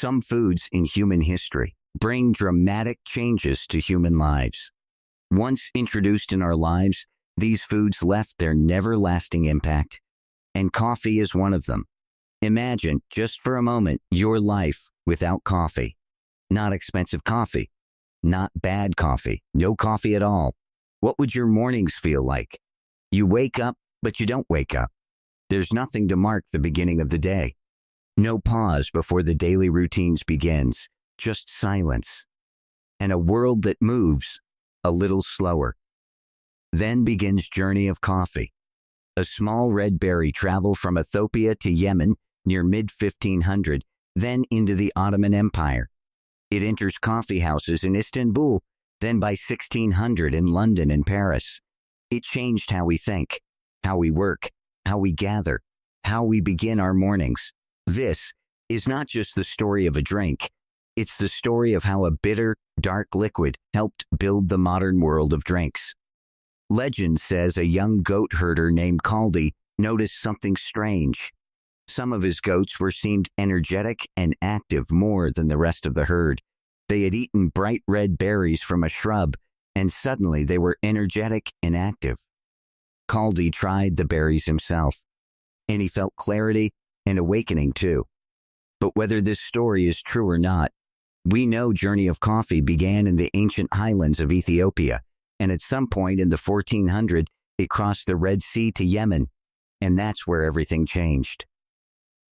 Some foods in human history bring dramatic changes to human lives. Once introduced in our lives, these foods left their never-lasting impact, and coffee is one of them. Imagine, just for a moment, your life without coffee. Not expensive coffee, not bad coffee, no coffee at all. What would your mornings feel like? You wake up, but you don't wake up. There's nothing to mark the beginning of the day. No pause before the daily routines begins, just silence. And a world that moves a little slower. Then begins journey of coffee. A small red berry traveled from Ethiopia to Yemen near mid-1500, then into the Ottoman Empire. It enters coffeehouses in Istanbul, then by 1600 in London and Paris. It changed how we think, how we work, how we gather, how we begin our mornings. This is not just the story of a drink. It's the story of how a bitter, dark liquid helped build the modern world of drinks. Legend says a young goat herder named Kaldi noticed something strange. Some of his goats seemed energetic and active more than the rest of the herd. They had eaten bright red berries from a shrub, and suddenly they were energetic and active. Kaldi tried the berries himself, and he felt clarity and awakening too. But whether this story is true or not, we know journey of coffee began in the ancient highlands of Ethiopia, and at some point in the 1400s, it crossed the Red Sea to Yemen, and that's where everything changed.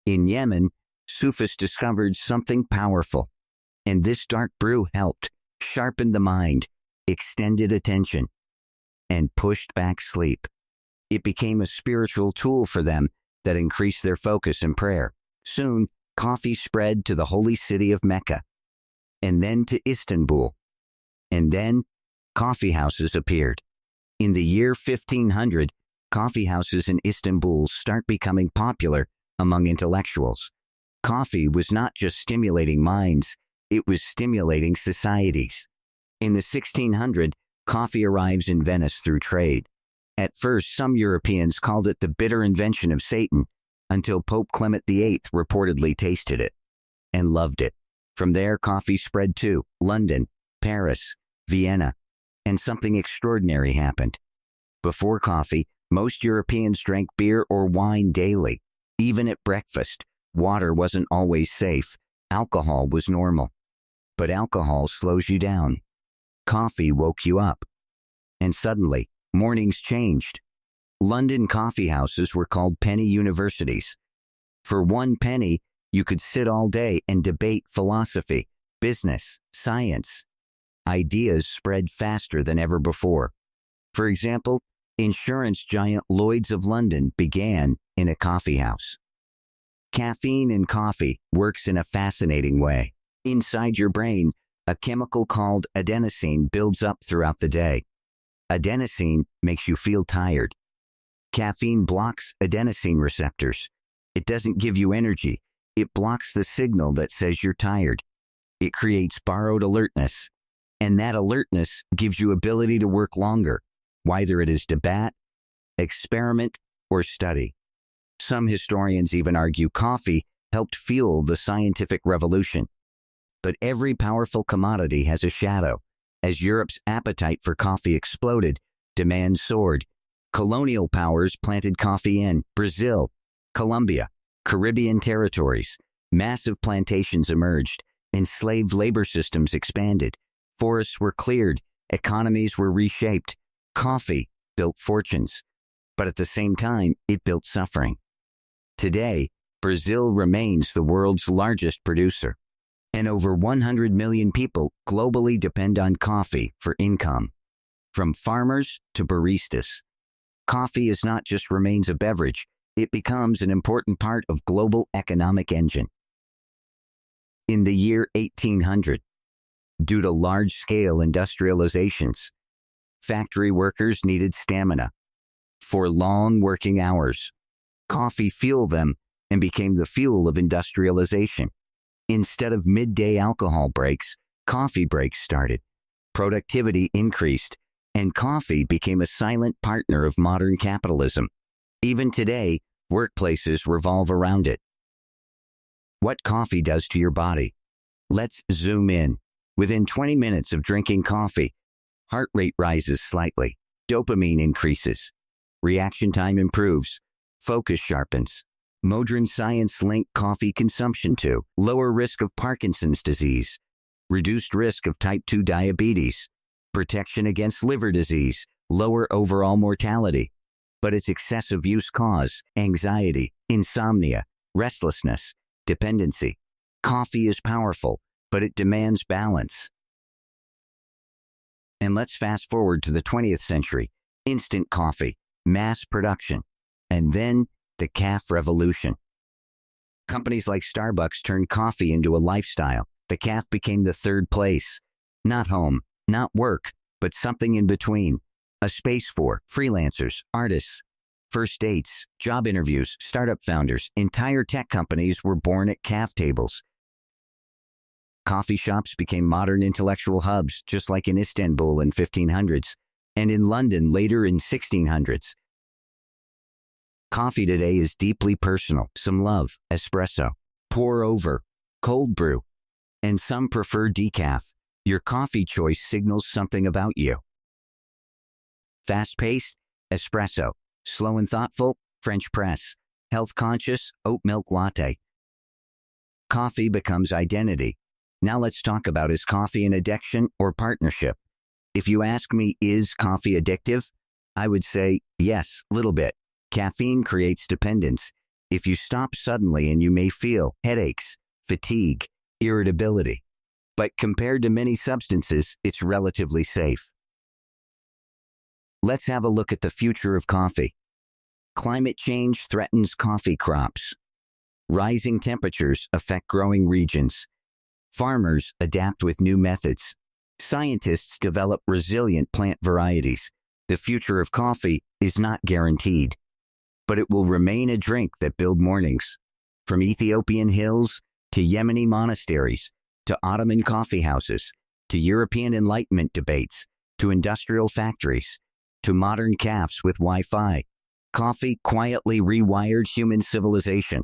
In Yemen, Sufis discovered something powerful, and this dark brew helped sharpen the mind, extended attention, and pushed back sleep. It became a spiritual tool for them that increased their focus and prayer. Soon, coffee spread to the holy city of Mecca, and then to Istanbul, and then coffeehouses appeared. In the year 1500, coffeehouses in Istanbul start becoming popular among intellectuals. Coffee was not just stimulating minds, it was stimulating societies. In the 1600s, coffee arrives in Venice through trade. At first, some Europeans called it the bitter invention of Satan, until Pope Clement VIII reportedly tasted it and loved it. From there, coffee spread to London, Paris, Vienna, and something extraordinary happened. Before coffee, most Europeans drank beer or wine daily. Even at breakfast, water wasn't always safe. Alcohol was normal. But alcohol slows you down. Coffee woke you up. And suddenly, mornings changed. London coffeehouses were called penny universities. For 1 penny, you could sit all day and debate philosophy, business, science. Ideas spread faster than ever before. For example, insurance giant Lloyd's of London began in a coffeehouse. Caffeine in coffee works in a fascinating way. Inside your brain, a chemical called adenosine builds up throughout the day. Adenosine makes you feel tired. Caffeine blocks adenosine receptors. It doesn't give you energy. It blocks the signal that says you're tired. It creates borrowed alertness. And that alertness gives you ability to work longer, whether it is debate, experiment, or study. Some historians even argue coffee helped fuel the scientific revolution. But every powerful commodity has a shadow. As Europe's appetite for coffee exploded, demand soared. Colonial powers planted coffee in Brazil, Colombia, Caribbean territories. Massive plantations emerged. Enslaved labor systems expanded. Forests were cleared. Economies were reshaped. Coffee built fortunes. But at the same time, it built suffering. Today, Brazil remains the world's largest producer. And over 100 million people globally depend on coffee for income. From farmers to baristas. Coffee is not just remains a beverage, it becomes an important part of global economic engine. In the year 1800, due to large-scale industrializations, factory workers needed stamina. For long working hours, coffee fueled them and became the fuel of industrialization. Instead of midday alcohol breaks, coffee breaks started. Productivity increased, and coffee became a silent partner of modern capitalism. Even today, workplaces revolve around it. What coffee does to your body. Let's zoom in. Within 20 minutes of drinking coffee, heart rate rises slightly, dopamine increases, reaction time improves, focus sharpens. Modern science linked coffee consumption to lower risk of Parkinson's disease, reduced risk of type 2 diabetes, protection against liver disease, lower overall mortality. But its excessive use cause anxiety, insomnia, restlessness, dependency. Coffee is powerful, but it demands balance. And let's fast forward to the 20th century. Instant coffee, mass production, and then the caff revolution. Companies like Starbucks turned coffee into a lifestyle. The caff became the third place. Not home, not work, but something in between. A space for freelancers, artists, first dates, job interviews, startup founders. Entire tech companies were born at caff tables. Coffee shops became modern intellectual hubs, just like in Istanbul in 1500s, and in London later in 1600s. Coffee today is deeply personal. Some love espresso, pour over, cold brew, and some prefer decaf. Your coffee choice signals something about you. Fast-paced, espresso. Slow and thoughtful, French press. Health-conscious, oat milk latte. Coffee becomes identity. Now let's talk about, is coffee an addiction or partnership? If you ask me, is coffee addictive? I would say, yes, little bit. Caffeine creates dependence. If you stop suddenly and you may feel headaches, fatigue, irritability. But compared to many substances, it's relatively safe. Let's have a look at the future of coffee. Climate change threatens coffee crops. Rising temperatures affect growing regions. Farmers adapt with new methods. Scientists develop resilient plant varieties. The future of coffee is not guaranteed, but it will remain a drink that builds mornings. From Ethiopian hills to Yemeni monasteries, to Ottoman coffeehouses, to European Enlightenment debates, to industrial factories, to modern cafes with Wi-Fi, coffee quietly rewired human civilization.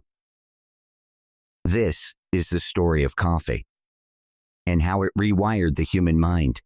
This is the story of coffee and how it rewired the human mind.